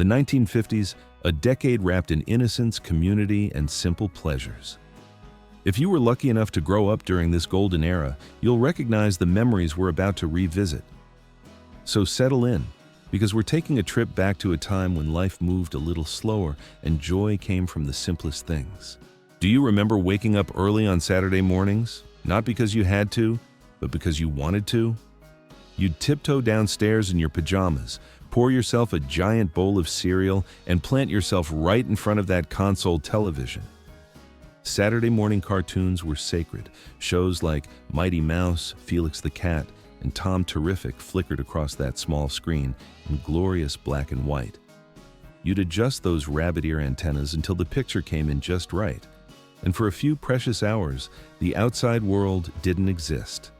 The 1950s, a decade wrapped in innocence, community, and simple pleasures. If you were lucky enough to grow up during this golden era, you'll recognize the memories we're about to revisit. So settle in, because we're taking a trip back to a time when life moved a little slower and joy came from the simplest things. Do you remember waking up early on Saturday mornings? Not because you had to, but because you wanted to? You'd tiptoe downstairs in your pajamas, pour yourself a giant bowl of cereal, and plant yourself right in front of that console television. Saturday morning cartoons were sacred. Shows like Mighty Mouse, Felix the Cat, and Tom Terrific flickered across that small screen in glorious black and white. You'd adjust those rabbit ear antennas until the picture came in just right. And for a few precious hours, the outside world didn't exist.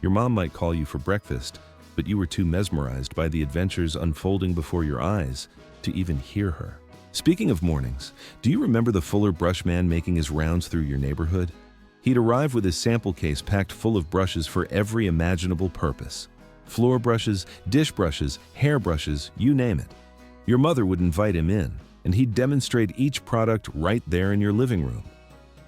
Your mom might call you for breakfast, but you were too mesmerized by the adventures unfolding before your eyes to even hear her. Speaking of mornings, do you remember the Fuller brush man making his rounds through your neighborhood? He'd arrive with his sample case packed full of brushes for every imaginable purpose. Floor brushes, dish brushes, hair brushes, you name it. Your mother would invite him in, and he'd demonstrate each product right there in your living room.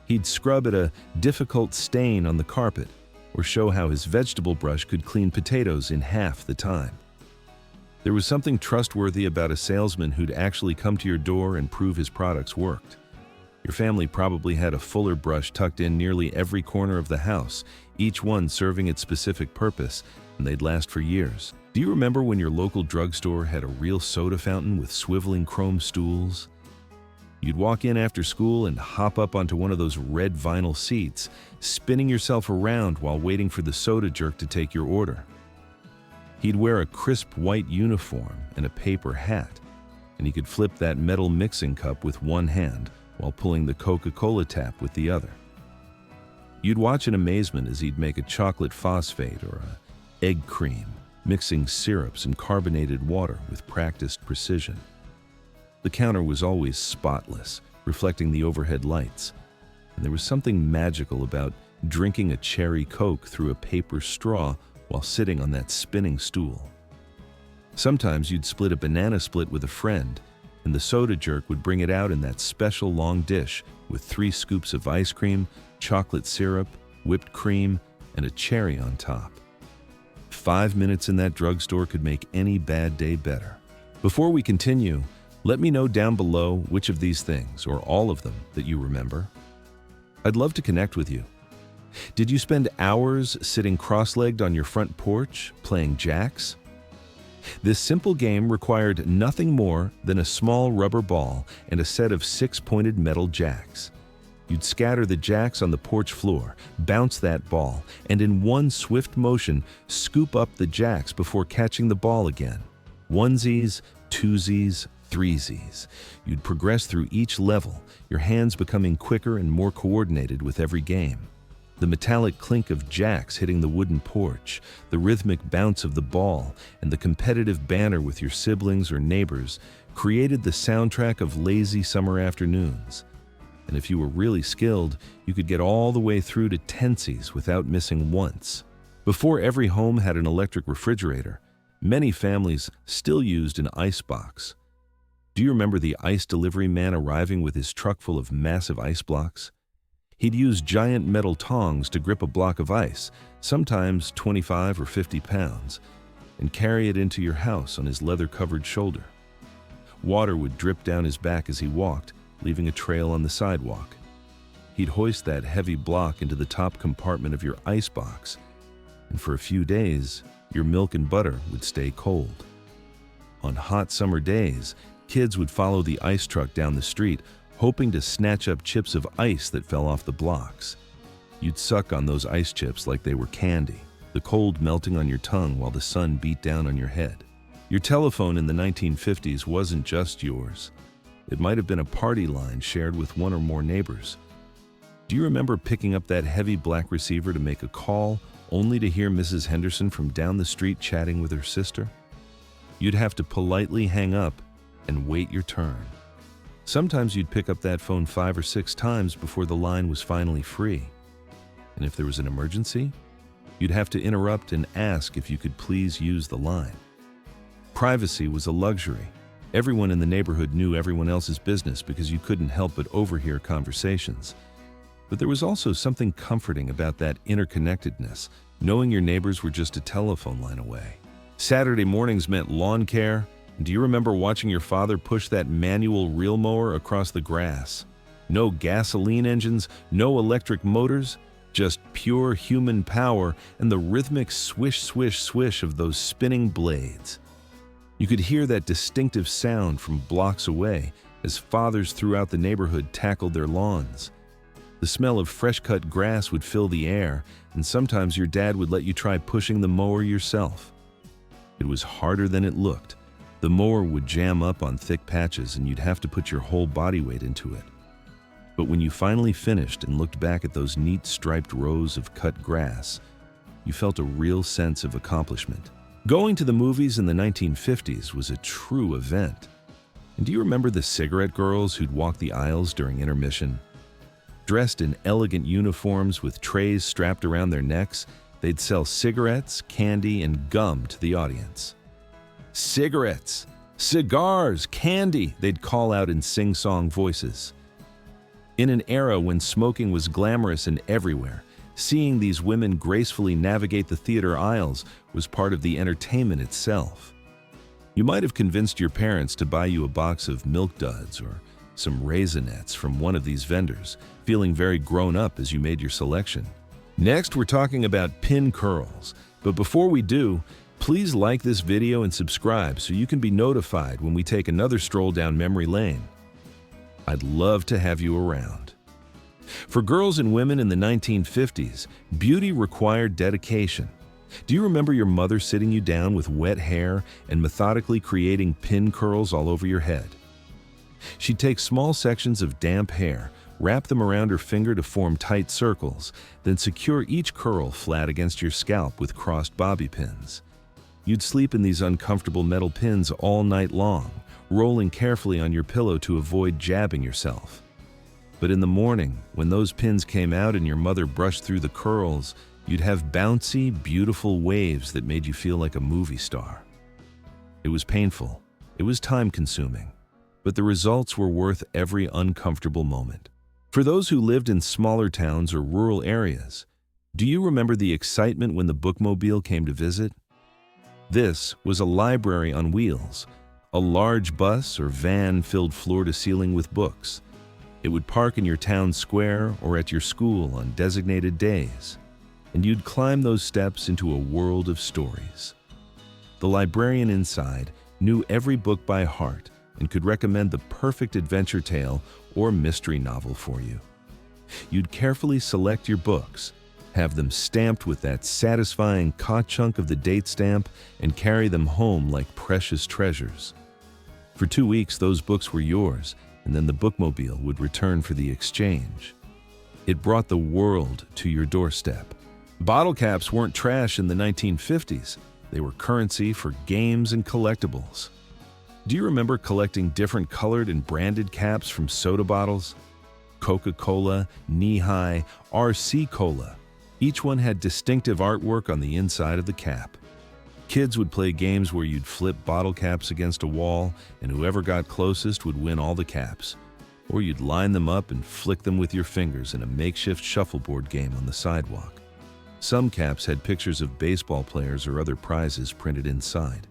He'd scrub at a difficult stain on the carpet, or show how his vegetable brush could clean potatoes in half the time. There was something trustworthy about a salesman who'd actually come to your door and prove his products worked. Your family probably had a Fuller brush tucked in nearly every corner of the house, each one serving its specific purpose, and they'd last for years. Do you remember when your local drugstore had a real soda fountain with swiveling chrome stools? You'd walk in after school and hop up onto one of those red vinyl seats, spinning yourself around while waiting for the soda jerk to take your order. He'd wear a crisp white uniform and a paper hat, and he could flip that metal mixing cup with one hand while pulling the Coca-Cola tap with the other. You'd watch in amazement as he'd make a chocolate phosphate or a egg cream, mixing syrups and carbonated water with practiced precision. The counter was always spotless, reflecting the overhead lights, and there was something magical about drinking a cherry Coke through a paper straw while sitting on that spinning stool. Sometimes you'd split a banana split with a friend, and the soda jerk would bring it out in that special long dish with 3 scoops of ice cream, chocolate syrup, whipped cream, and a cherry on top. 5 minutes in that drugstore could make any bad day better. Before we continue, let me know down below which of these things, or all of them, that you remember. I'd love to connect with you. Did you spend hours sitting cross-legged on your front porch playing jacks? This simple game required nothing more than a small rubber ball and a set of 6-pointed metal jacks. You'd scatter the jacks on the porch floor, bounce that ball, and in one swift motion, scoop up the jacks before catching the ball again. Onesies, twosies, threesies. You'd progress through each level, your hands becoming quicker and more coordinated with every game. The metallic clink of jacks hitting the wooden porch, the rhythmic bounce of the ball, and the competitive banter with your siblings or neighbors created the soundtrack of lazy summer afternoons. And if you were really skilled, you could get all the way through to tensies without missing once. Before every home had an electric refrigerator, many families still used an ice box. Do you remember the ice delivery man arriving with his truck full of massive ice blocks? He'd use giant metal tongs to grip a block of ice, sometimes 25 or 50 pounds, and carry it into your house on his leather-covered shoulder. Water would drip down his back as he walked, leaving a trail on the sidewalk. He'd hoist that heavy block into the top compartment of your ice box, and for a few days, your milk and butter would stay cold. On hot summer days, kids would follow the ice truck down the street, hoping to snatch up chips of ice that fell off the blocks. You'd suck on those ice chips like they were candy, the cold melting on your tongue while the sun beat down on your head. Your telephone in the 1950s wasn't just yours. It might have been a party line shared with one or more neighbors. Do you remember picking up that heavy black receiver to make a call, only to hear Mrs. Henderson from down the street chatting with her sister? You'd have to politely hang up and wait your turn. Sometimes you'd pick up that phone 5 or 6 times before the line was finally free. And if there was an emergency, you'd have to interrupt and ask if you could please use the line. Privacy was a luxury. Everyone in the neighborhood knew everyone else's business because you couldn't help but overhear conversations. But there was also something comforting about that interconnectedness, knowing your neighbors were just a telephone line away. Saturday mornings meant lawn care. Do you remember watching your father push that manual reel mower across the grass? No gasoline engines, no electric motors, just pure human power and the rhythmic swish, swish, swish of those spinning blades. You could hear that distinctive sound from blocks away as fathers throughout the neighborhood tackled their lawns. The smell of fresh-cut grass would fill the air, and sometimes your dad would let you try pushing the mower yourself. It was harder than it looked. The mower would jam up on thick patches and you'd have to put your whole body weight into it. But when you finally finished and looked back at those neat striped rows of cut grass, you felt a real sense of accomplishment. Going to the movies in the 1950s was a true event. And do you remember the cigarette girls who'd walk the aisles during intermission? Dressed in elegant uniforms with trays strapped around their necks, they'd sell cigarettes, candy, and gum to the audience. Cigarettes, cigars, candy, they'd call out in sing-song voices. In an era when smoking was glamorous and everywhere, seeing these women gracefully navigate the theater aisles was part of the entertainment itself. You might have convinced your parents to buy you a box of Milk Duds or some Raisinets from one of these vendors, feeling very grown up as you made your selection. Next, we're talking about pin curls. But before we do, please like this video and subscribe so you can be notified when we take another stroll down memory lane. I'd love to have you around. For girls and women in the 1950s, beauty required dedication. Do you remember your mother sitting you down with wet hair and methodically creating pin curls all over your head? She'd take small sections of damp hair, wrap them around her finger to form tight circles, then secure each curl flat against your scalp with crossed bobby pins. You'd sleep in these uncomfortable metal pins all night long, rolling carefully on your pillow to avoid jabbing yourself. But in the morning, when those pins came out and your mother brushed through the curls, you'd have bouncy, beautiful waves that made you feel like a movie star. It was painful. It was time-consuming. But the results were worth every uncomfortable moment. For those who lived in smaller towns or rural areas, do you remember the excitement when the Bookmobile came to visit? This was a library on wheels, a large bus or van filled floor to ceiling with books. It would park in your town square or at your school on designated days, and you'd climb those steps into a world of stories. The librarian inside knew every book by heart and could recommend the perfect adventure tale or mystery novel for you. You'd carefully select your books, have them stamped with that satisfying ka-chunk of the date stamp, and carry them home like precious treasures. For 2 weeks, those books were yours, and then the Bookmobile would return for the exchange. It brought the world to your doorstep. Bottlecaps weren't trash in the 1950s. They were currency for games and collectibles. Do you remember collecting different colored and branded caps from soda bottles? Coca-Cola, Knee-High, RC Cola. Each one had distinctive artwork on the inside of the cap. Kids would play games where you'd flip bottle caps against a wall, and whoever got closest would win all the caps. Or you'd line them up and flick them with your fingers in a makeshift shuffleboard game on the sidewalk. Some caps had pictures of baseball players or other prizes printed inside.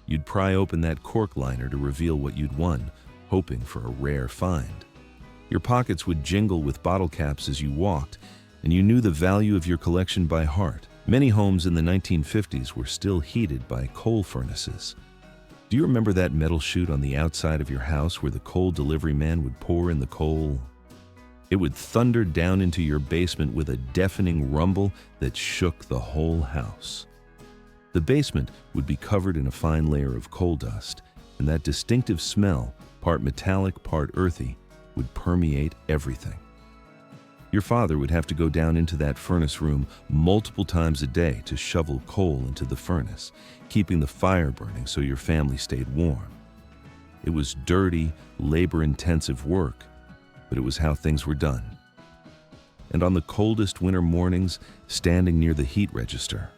You'd pry open that cork liner to reveal what you'd won, hoping for a rare find. Your pockets would jingle with bottle caps as you walked, and you knew the value of your collection by heart. Many homes in the 1950s were still heated by coal furnaces. Do you remember that metal chute on the outside of your house where the coal delivery man would pour in the coal? It would thunder down into your basement with a deafening rumble that shook the whole house. The basement would be covered in a fine layer of coal dust, and that distinctive smell, part metallic, part earthy, would permeate everything. Your father would have to go down into that furnace room multiple times a day to shovel coal into the furnace, keeping the fire burning so your family stayed warm. It was dirty, labor-intensive work, but it was how things were done. And on the coldest winter mornings, standing near the heat register,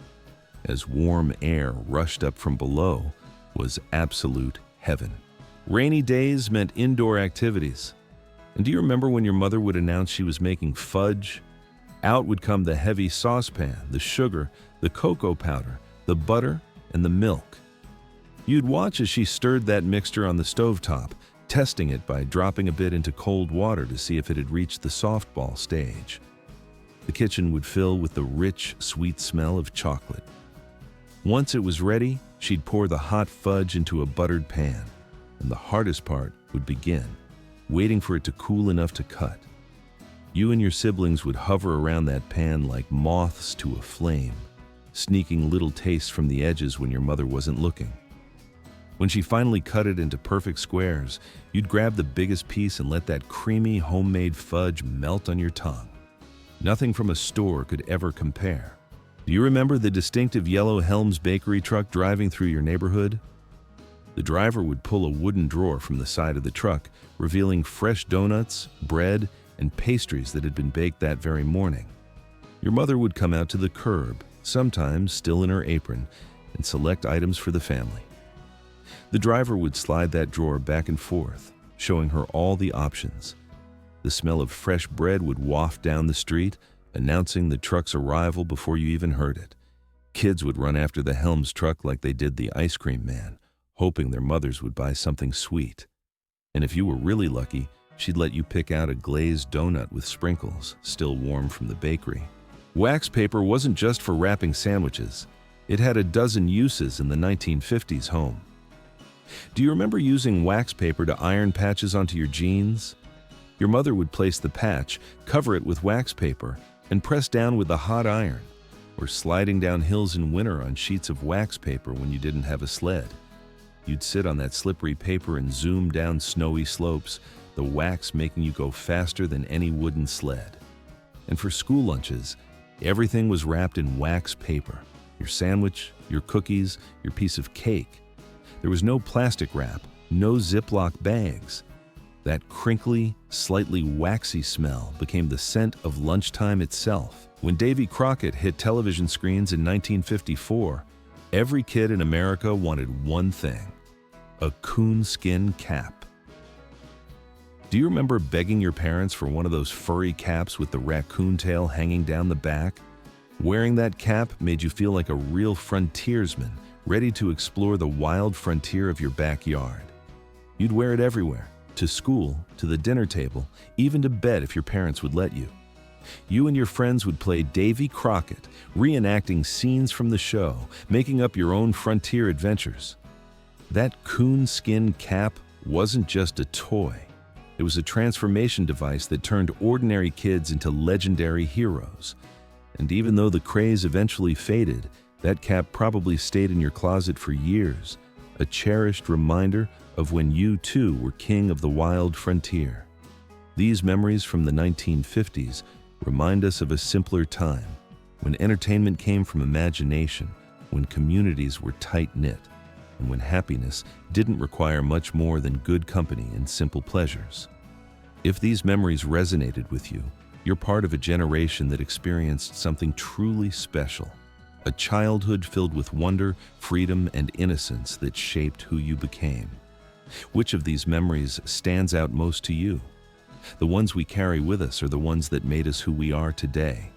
as warm air rushed up from below, was absolute heaven. Rainy days meant indoor activities. And do you remember when your mother would announce she was making fudge? Out would come the heavy saucepan, the sugar, the cocoa powder, the butter, and the milk. You'd watch as she stirred that mixture on the stovetop, testing it by dropping a bit into cold water to see if it had reached the softball stage. The kitchen would fill with the rich, sweet smell of chocolate. Once it was ready, she'd pour the hot fudge into a buttered pan, and the hardest part would begin, waiting for it to cool enough to cut. You and your siblings would hover around that pan like moths to a flame, sneaking little tastes from the edges when your mother wasn't looking. When she finally cut it into perfect squares, you'd grab the biggest piece and let that creamy homemade fudge melt on your tongue. Nothing from a store could ever compare. Do you remember the distinctive yellow Helms bakery truck driving through your neighborhood? The driver would pull a wooden drawer from the side of the truck, revealing fresh donuts, bread, and pastries that had been baked that very morning. Your mother would come out to the curb, sometimes still in her apron, and select items for the family. The driver would slide that drawer back and forth, showing her all the options. The smell of fresh bread would waft down the street, announcing the truck's arrival before you even heard it. Kids would run after the Helms truck like they did the ice cream man, hoping their mothers would buy something sweet. And if you were really lucky, she'd let you pick out a glazed donut with sprinkles, still warm from the bakery. Wax paper wasn't just for wrapping sandwiches. It had a dozen uses in the 1950s home. Do you remember using wax paper to iron patches onto your jeans? Your mother would place the patch, cover it with wax paper, and press down with a hot iron, or sliding down hills in winter on sheets of wax paper when you didn't have a sled. You'd sit on that slippery paper and zoom down snowy slopes, the wax making you go faster than any wooden sled. And for school lunches, everything was wrapped in wax paper. Your sandwich, your cookies, your piece of cake. There was no plastic wrap, no Ziploc bags. That crinkly, slightly waxy smell became the scent of lunchtime itself. When Davy Crockett hit television screens in 1954, every kid in America wanted one thing: a coonskin cap. Do you remember begging your parents for one of those furry caps with the raccoon tail hanging down the back? Wearing that cap made you feel like a real frontiersman, ready to explore the wild frontier of your backyard. You'd wear it everywhere, to school, to the dinner table, even to bed if your parents would let you. You and your friends would play Davy Crockett, reenacting scenes from the show, making up your own frontier adventures. That coonskin cap wasn't just a toy. It was a transformation device that turned ordinary kids into legendary heroes. And even though the craze eventually faded, that cap probably stayed in your closet for years, a cherished reminder of when you too were king of the wild frontier. These memories from the 1950s remind us of a simpler time, when entertainment came from imagination, when communities were tight-knit, and when happiness didn't require much more than good company and simple pleasures. If these memories resonated with you, you're part of a generation that experienced something truly special, a childhood filled with wonder, freedom, and innocence that shaped who you became. Which of these memories stands out most to you? The ones we carry with us are the ones that made us who we are today.